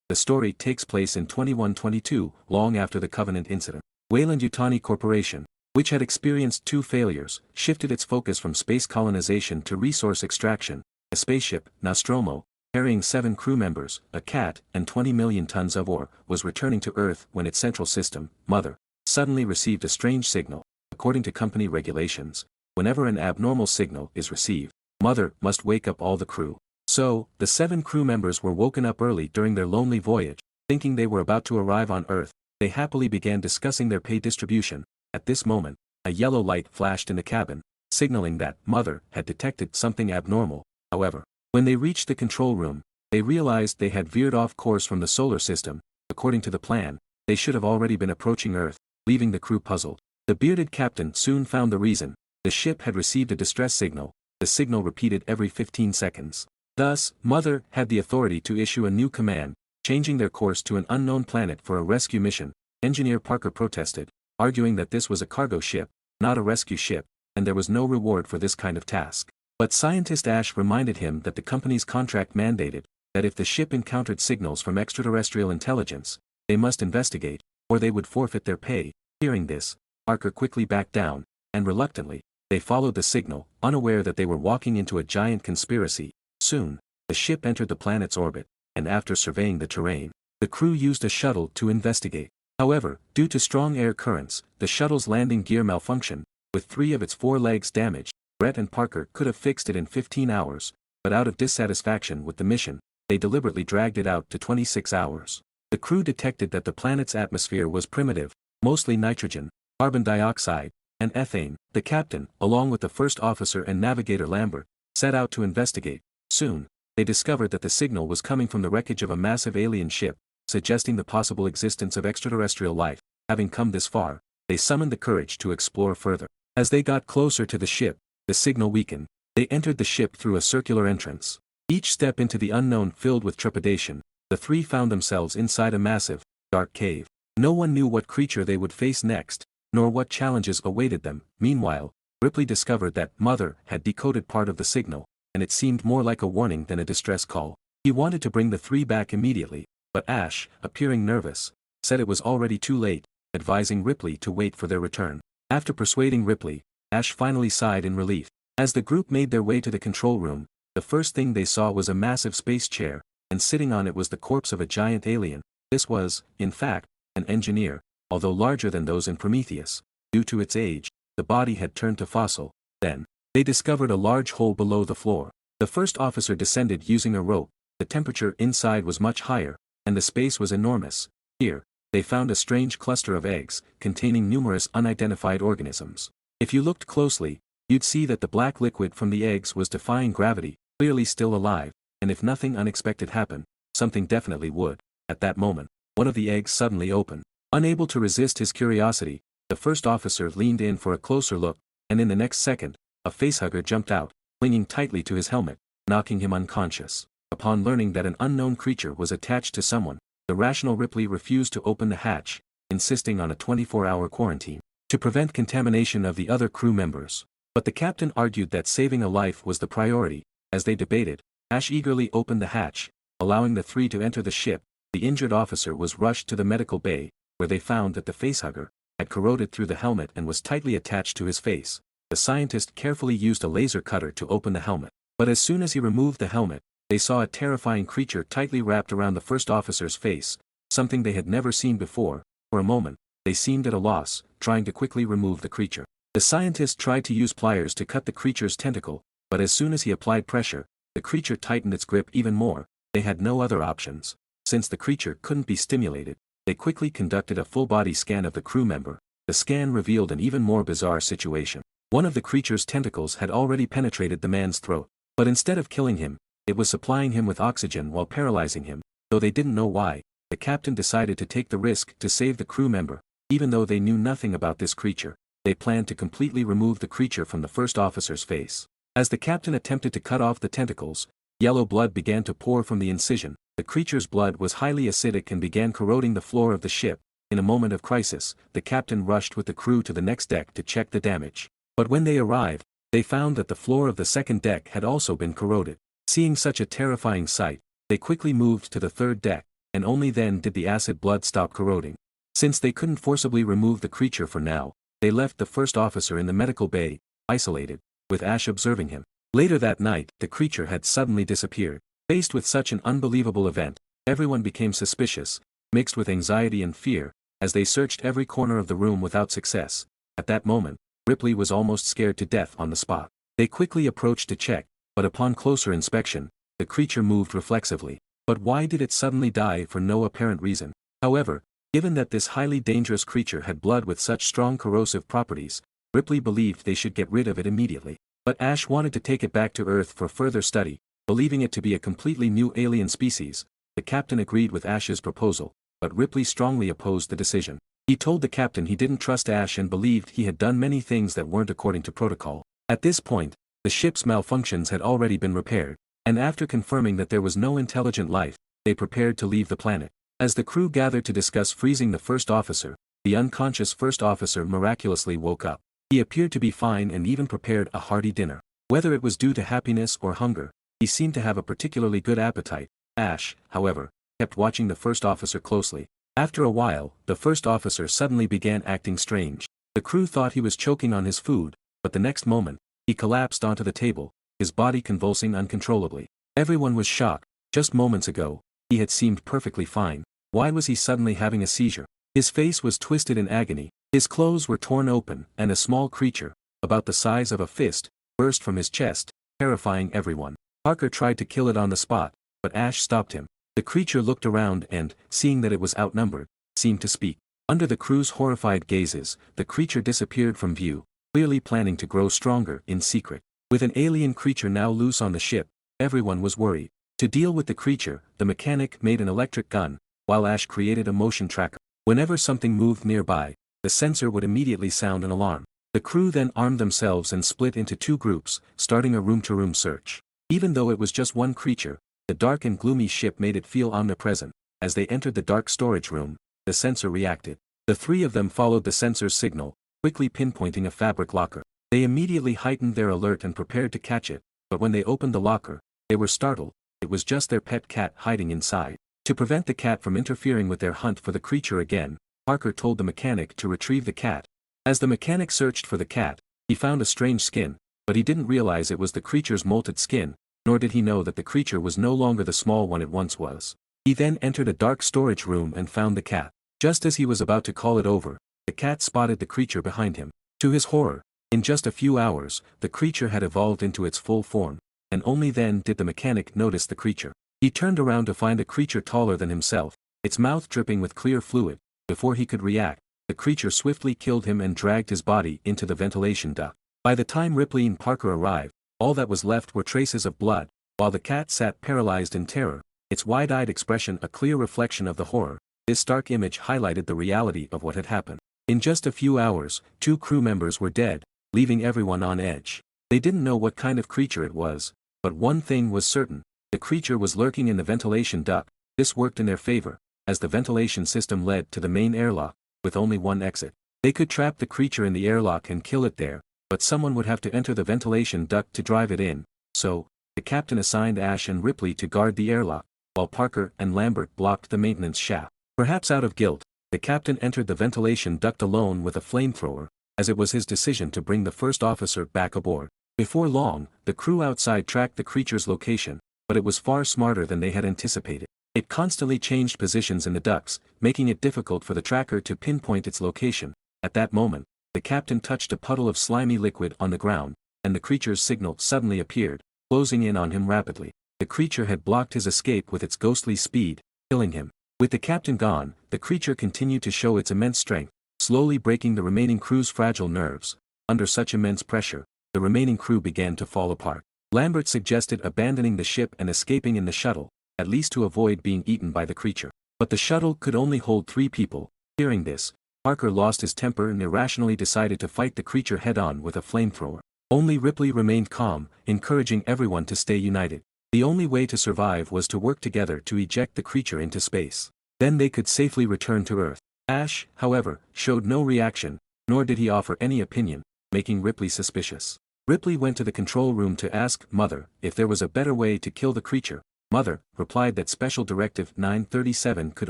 The story takes place in 2122, long after the Covenant incident. Weyland-Yutani Corporation, which had experienced two failures, shifted its focus from space colonization to resource extraction. A spaceship, Nostromo, carrying 7 crew members, a cat, and 20 million tons of ore, was returning to Earth when its central system, Mother, suddenly received a strange signal. According to company regulations, whenever an abnormal signal is received, Mother must wake up all the crew. So, the 7 crew members were woken up early during their lonely voyage, thinking they were about to arrive on Earth. They happily began discussing their pay distribution. At this moment, a yellow light flashed in the cabin, signaling that Mother had detected something abnormal. However, when they reached the control room, they realized they had veered off course from the solar system. According to the plan, they should have already been approaching Earth, leaving the crew puzzled. The bearded captain soon found the reason. The ship had received a distress signal. The signal repeated every 15 seconds. Thus, Mother had the authority to issue a new command, changing their course to an unknown planet for a rescue mission. Engineer Parker protested, arguing that this was a cargo ship, not a rescue ship, and there was no reward for this kind of task. But scientist Ash reminded him that the company's contract mandated that if the ship encountered signals from extraterrestrial intelligence, they must investigate, or they would forfeit their pay. Hearing this, Parker quickly backed down, and reluctantly, they followed the signal, unaware that they were walking into a giant conspiracy. Soon, the ship entered the planet's orbit, and after surveying the terrain, the crew used a shuttle to investigate. However, due to strong air currents, the shuttle's landing gear malfunctioned, with 3 of its 4 legs damaged. Brett and Parker could have fixed it in 15 hours, but out of dissatisfaction with the mission, they deliberately dragged it out to 26 hours. The crew detected that the planet's atmosphere was primitive, mostly nitrogen, carbon dioxide, and ethane. The captain, along with the first officer and navigator Lambert, set out to investigate. Soon, they discovered that the signal was coming from the wreckage of a massive alien ship, suggesting the possible existence of extraterrestrial life. Having come this far, they summoned the courage to explore further. As they got closer to the ship, the signal weakened. They entered the ship through a circular entrance. Each step into the unknown filled with trepidation. The 3 found themselves inside a massive, dark cave. No one knew what creature they would face next, nor what challenges awaited them. Meanwhile, Ripley discovered that Mother had decoded part of the signal, and it seemed more like a warning than a distress call. He wanted to bring the 3 back immediately, but Ash, appearing nervous, said it was already too late, advising Ripley to wait for their return. After persuading Ripley, Ash finally sighed in relief. As the group made their way to the control room, the first thing they saw was a massive space chair, and sitting on it was the corpse of a giant alien. This was, in fact, an engineer, although larger than those in Prometheus. Due to its age, the body had turned to fossil. Then, they discovered a large hole below the floor. The first officer descended using a rope. The temperature inside was much higher, and the space was enormous. Here, they found a strange cluster of eggs, containing numerous unidentified organisms. If you looked closely, you'd see that the black liquid from the eggs was defying gravity, clearly still alive, and if nothing unexpected happened, something definitely would. At that moment, one of the eggs suddenly opened. Unable to resist his curiosity, the first officer leaned in for a closer look, and in the next second, a facehugger jumped out, clinging tightly to his helmet, knocking him unconscious. Upon learning that an unknown creature was attached to someone, the rational Ripley refused to open the hatch, insisting on a 24-hour quarantine to prevent contamination of the other crew members. But the captain argued that saving a life was the priority. As they debated, Ash eagerly opened the hatch, allowing the 3 to enter the ship. The injured officer was rushed to the medical bay, where they found that the facehugger had corroded through the helmet and was tightly attached to his face. The scientist carefully used a laser cutter to open the helmet. But as soon as he removed the helmet, they saw a terrifying creature tightly wrapped around the first officer's face, something they had never seen before. For a moment, they seemed at a loss, trying to quickly remove the creature. The scientist tried to use pliers to cut the creature's tentacle, but as soon as he applied pressure, the creature tightened its grip even more. They had no other options. Since the creature couldn't be stimulated, they quickly conducted a full-body scan of the crew member. The scan revealed an even more bizarre situation. One of the creature's tentacles had already penetrated the man's throat, but instead of killing him, it was supplying him with oxygen while paralyzing him. Though they didn't know why, the captain decided to take the risk to save the crew member. Even though they knew nothing about this creature, they planned to completely remove the creature from the first officer's face. As the captain attempted to cut off the tentacles, yellow blood began to pour from the incision. The creature's blood was highly acidic and began corroding the floor of the ship. In a moment of crisis, the captain rushed with the crew to the next deck to check the damage. But when they arrived, they found that the floor of the second deck had also been corroded. Seeing such a terrifying sight, they quickly moved to the third deck. and only then did the acid blood stop corroding. Since they couldn't forcibly remove the creature for now, they left the first officer in the medical bay, isolated, with Ash observing him. Later that night, the creature had suddenly disappeared. Faced with such an unbelievable event, everyone became suspicious, mixed with anxiety and fear, as they searched every corner of the room without success. At that moment, Ripley was almost scared to death on the spot. They quickly approached to check, but upon closer inspection, the creature moved reflexively. But why did it suddenly die for no apparent reason? However, given that this highly dangerous creature had blood with such strong corrosive properties, Ripley believed they should get rid of it immediately. But Ash wanted to take it back to Earth for further study, believing it to be a completely new alien species. The captain agreed with Ash's proposal, but Ripley strongly opposed the decision. He told the captain he didn't trust Ash and believed he had done many things that weren't according to protocol. At this point, the ship's malfunctions had already been repaired, and after confirming that there was no intelligent life, they prepared to leave the planet. As the crew gathered to discuss freezing the first officer, the unconscious first officer miraculously woke up. He appeared to be fine and even prepared a hearty dinner. Whether it was due to happiness or hunger, he seemed to have a particularly good appetite. Ash, however, kept watching the first officer closely. After a while, the first officer suddenly began acting strange. The crew thought he was choking on his food, but the next moment, he collapsed onto the table, his body convulsing uncontrollably. Everyone was shocked. Just moments ago, he had seemed perfectly fine. Why was he suddenly having a seizure? His face was twisted in agony, his clothes were torn open, and a small creature, about the size of a fist, burst from his chest, terrifying everyone. Parker tried to kill it on the spot, but Ash stopped him. The creature looked around and, seeing that it was outnumbered, seemed to speak. Under the crew's horrified gazes, the creature disappeared from view, clearly planning to grow stronger in secret. With an alien creature now loose on the ship, everyone was worried. To deal with the creature, the mechanic made an electric gun, while Ash created a motion tracker. Whenever something moved nearby, the sensor would immediately sound an alarm. The crew then armed themselves and split into two groups, starting a room-to-room search. Even though it was just one creature, the dark and gloomy ship made it feel omnipresent. As they entered the dark storage room, the sensor reacted. The three of them followed the sensor's signal, quickly pinpointing a fabric locker. They immediately heightened their alert and prepared to catch it, but when they opened the locker, they were startled. It was just their pet cat hiding inside. To prevent the cat from interfering with their hunt for the creature again, Parker told the mechanic to retrieve the cat. As the mechanic searched for the cat, he found a strange skin, but he didn't realize it was the creature's molted skin, nor did he know that the creature was no longer the small one it once was. He then entered a dark storage room and found the cat. Just as he was about to call it over, the cat spotted the creature behind him. To his horror, in just a few hours, the creature had evolved into its full form, and only then did the mechanic notice the creature. He turned around to find a creature taller than himself, its mouth dripping with clear fluid. Before he could react, the creature swiftly killed him and dragged his body into the ventilation duct. By the time Ripley and Parker arrived, all that was left were traces of blood, while the cat sat paralyzed in terror, its wide-eyed expression a clear reflection of the horror. This stark image highlighted the reality of what had happened. In just a few hours, 2 crew members were dead, leaving everyone on edge. They didn't know what kind of creature it was, but one thing was certain. The creature was lurking in the ventilation duct. This worked in their favor, as the ventilation system led to the main airlock, with only one exit. They could trap the creature in the airlock and kill it there, but someone would have to enter the ventilation duct to drive it in. So, the captain assigned Ash and Ripley to guard the airlock, while Parker and Lambert blocked the maintenance shaft. Perhaps out of guilt, the captain entered the ventilation duct alone with a flamethrower, as it was his decision to bring the first officer back aboard. Before long, the crew outside tracked the creature's location, but it was far smarter than they had anticipated. It constantly changed positions in the ducts, making it difficult for the tracker to pinpoint its location. At that moment, the captain touched a puddle of slimy liquid on the ground, and the creature's signal suddenly appeared, closing in on him rapidly. The creature had blocked his escape with its ghostly speed, killing him. With the captain gone, the creature continued to show its immense strength, slowly breaking the remaining crew's fragile nerves. Under such immense pressure, the remaining crew began to fall apart. Lambert suggested abandoning the ship and escaping in the shuttle, at least to avoid being eaten by the creature. But the shuttle could only hold 3 people. Hearing this, Parker lost his temper and irrationally decided to fight the creature head-on with a flamethrower. Only Ripley remained calm, encouraging everyone to stay united. The only way to survive was to work together to eject the creature into space. Then they could safely return to Earth. Ash, however, showed no reaction, nor did he offer any opinion, making Ripley suspicious. Ripley went to the control room to ask Mother if there was a better way to kill the creature, Mother, replied that Special Directive 937 could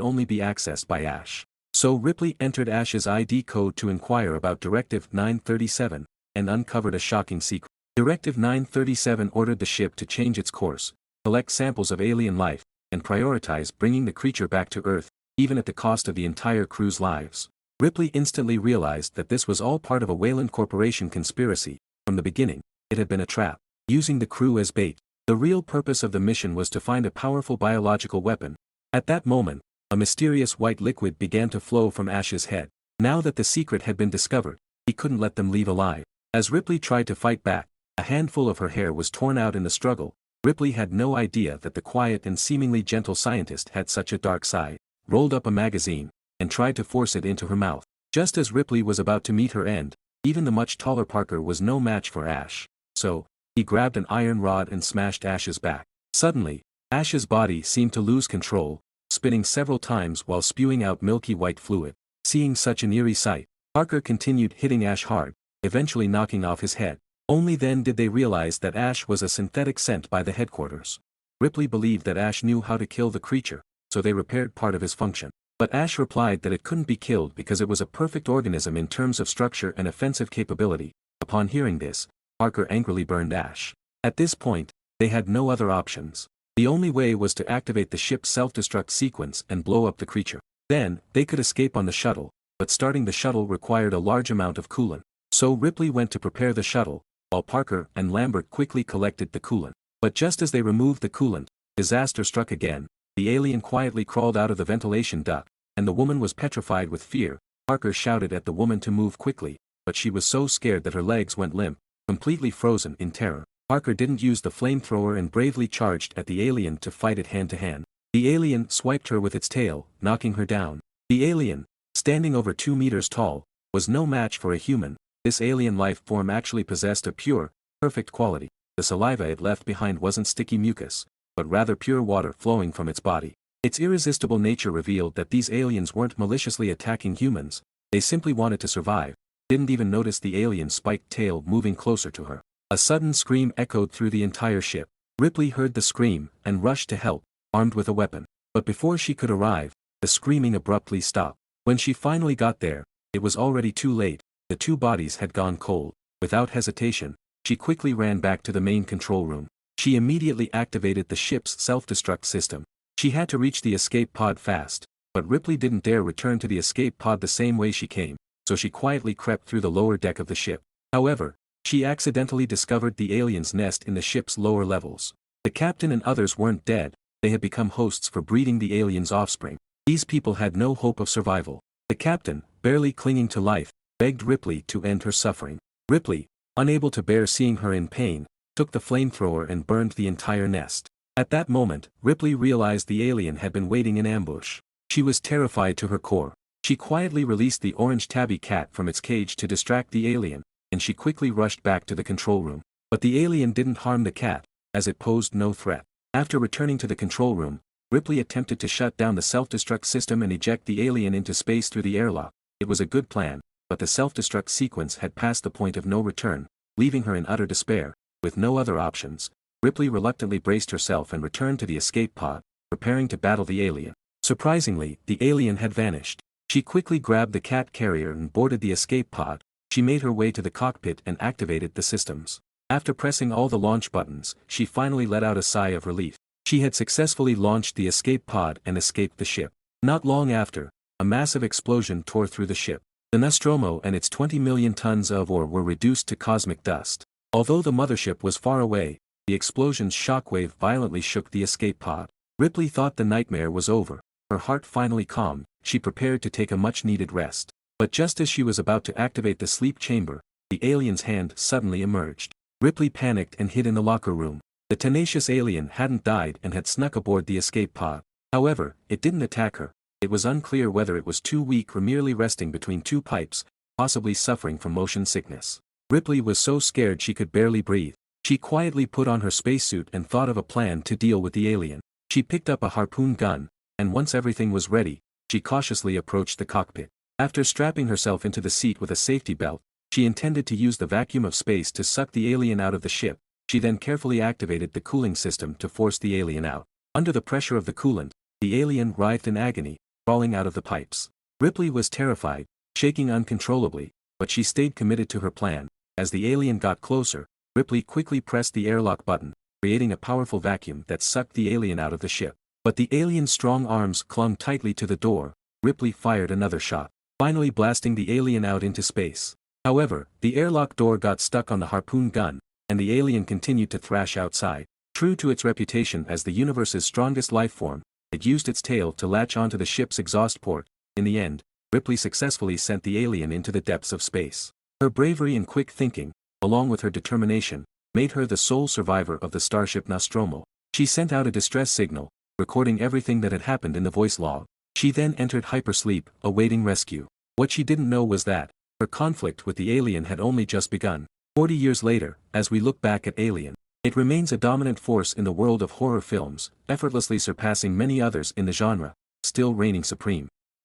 only be accessed by Ash. So Ripley entered Ash's ID code to inquire about Directive 937, and uncovered a shocking secret. Directive 937 ordered the ship to change its course, collect samples of alien life, and prioritize bringing the creature back to Earth, even at the cost of the entire crew's lives. Ripley instantly realized that this was all part of a Weyland Corporation conspiracy. From the beginning, it had been a trap, using the crew as bait. The real purpose of the mission was to find a powerful biological weapon. At that moment, a mysterious white liquid began to flow from Ash's head. Now that the secret had been discovered, he couldn't let them leave alive. As Ripley tried to fight back, a handful of her hair was torn out in the struggle. Ripley had no idea that the quiet and seemingly gentle scientist had such a dark side. Rolled up a magazine, and tried to force it into her mouth. Just as Ripley was about to meet her end, even the much taller Parker was no match for Ash. So, he grabbed an iron rod and smashed Ash's back. Suddenly, Ash's body seemed to lose control, spinning several times while spewing out milky white fluid. Seeing such an eerie sight, Parker continued hitting Ash hard, eventually knocking off his head. Only then did they realize that Ash was a synthetic sent by the headquarters. Ripley believed that Ash knew how to kill the creature, so they repaired part of his function. But Ash replied that it couldn't be killed because it was a perfect organism in terms of structure and offensive capability. Upon hearing this, Parker angrily burned Ash. At this point, they had no other options. The only way was to activate the ship's self-destruct sequence and blow up the creature. Then, they could escape on the shuttle, but starting the shuttle required a large amount of coolant. So Ripley went to prepare the shuttle, while Parker and Lambert quickly collected the coolant. But just as they removed the coolant, disaster struck again. The alien quietly crawled out of the ventilation duct, and the woman was petrified with fear. Parker shouted at the woman to move quickly, but she was so scared that her legs went limp, completely frozen in terror. Parker didn't use the flamethrower and bravely charged at the alien to fight it hand to hand. The alien swiped her with its tail, knocking her down. The alien, standing over 2 meters tall, was no match for a human. This alien life form actually possessed a pure, perfect quality. The saliva it left behind wasn't sticky mucus, but rather pure water flowing from its body. Its irresistible nature revealed that these aliens weren't maliciously attacking humans, they simply wanted to survive. Didn't even notice the alien's spiked tail moving closer to her. A sudden scream echoed through the entire ship. Ripley heard the scream and rushed to help, armed with a weapon. But before she could arrive, the screaming abruptly stopped. When she finally got there, it was already too late. The two bodies had gone cold. Without hesitation, she quickly ran back to the main control room. She immediately activated the ship's self-destruct system. She had to reach the escape pod fast, but Ripley didn't dare return to the escape pod the same way she came, so she quietly crept through the lower deck of the ship. However, she accidentally discovered the alien's nest in the ship's lower levels. The captain and others weren't dead, they had become hosts for breeding the alien's offspring. These people had no hope of survival. The captain, barely clinging to life, begged Ripley to end her suffering. Ripley, unable to bear seeing her in pain, took the flamethrower and burned the entire nest. At that moment, Ripley realized the alien had been waiting in ambush. She was terrified to her core. She quietly released the orange tabby cat from its cage to distract the alien, and she quickly rushed back to the control room. But the alien didn't harm the cat, as it posed no threat. After returning to the control room, Ripley attempted to shut down the self-destruct system and eject the alien into space through the airlock. It was a good plan, but the self-destruct sequence had passed the point of no return, leaving her in utter despair. With no other options, Ripley reluctantly braced herself and returned to the escape pod, preparing to battle the alien. Surprisingly, the alien had vanished. She quickly grabbed the cat carrier and boarded the escape pod. She made her way to the cockpit and activated the systems. After pressing all the launch buttons, she finally let out a sigh of relief. She had successfully launched the escape pod and escaped the ship. Not long after, a massive explosion tore through the ship. The Nostromo and its 20 million tons of ore were reduced to cosmic dust. Although the mothership was far away, the explosion's shockwave violently shook the escape pod. Ripley thought the nightmare was over. Her heart finally calmed, she prepared to take a much-needed rest. But just as she was about to activate the sleep chamber, the alien's hand suddenly emerged. Ripley panicked and hid in the locker room. The tenacious alien hadn't died and had snuck aboard the escape pod. However, it didn't attack her. It was unclear whether it was too weak or merely resting between two pipes, possibly suffering from motion sickness. Ripley was so scared she could barely breathe. She quietly put on her spacesuit and thought of a plan to deal with the alien. She picked up a harpoon gun, and once everything was ready, she cautiously approached the cockpit. After strapping herself into the seat with a safety belt, she intended to use the vacuum of space to suck the alien out of the ship. She then carefully activated the cooling system to force the alien out. Under the pressure of the coolant, the alien writhed in agony, crawling out of the pipes. Ripley was terrified, shaking uncontrollably, but she stayed committed to her plan. As the alien got closer, Ripley quickly pressed the airlock button, creating a powerful vacuum that sucked the alien out of the ship. But the alien's strong arms clung tightly to the door. Ripley fired another shot, finally blasting the alien out into space. However, the airlock door got stuck on the harpoon gun, and the alien continued to thrash outside. True to its reputation as the universe's strongest lifeform, it used its tail to latch onto the ship's exhaust port. In the end, Ripley successfully sent the alien into the depths of space. Her bravery and quick thinking, along with her determination, made her the sole survivor of the starship Nostromo. She sent out a distress signal, recording everything that had happened in the voice log. She then entered hypersleep, awaiting rescue. What she didn't know was that her conflict with the alien had only just begun. 40 years later, as we look back at Alien, it remains a dominant force in the world of horror films, effortlessly surpassing many others in the genre, still reigning supreme.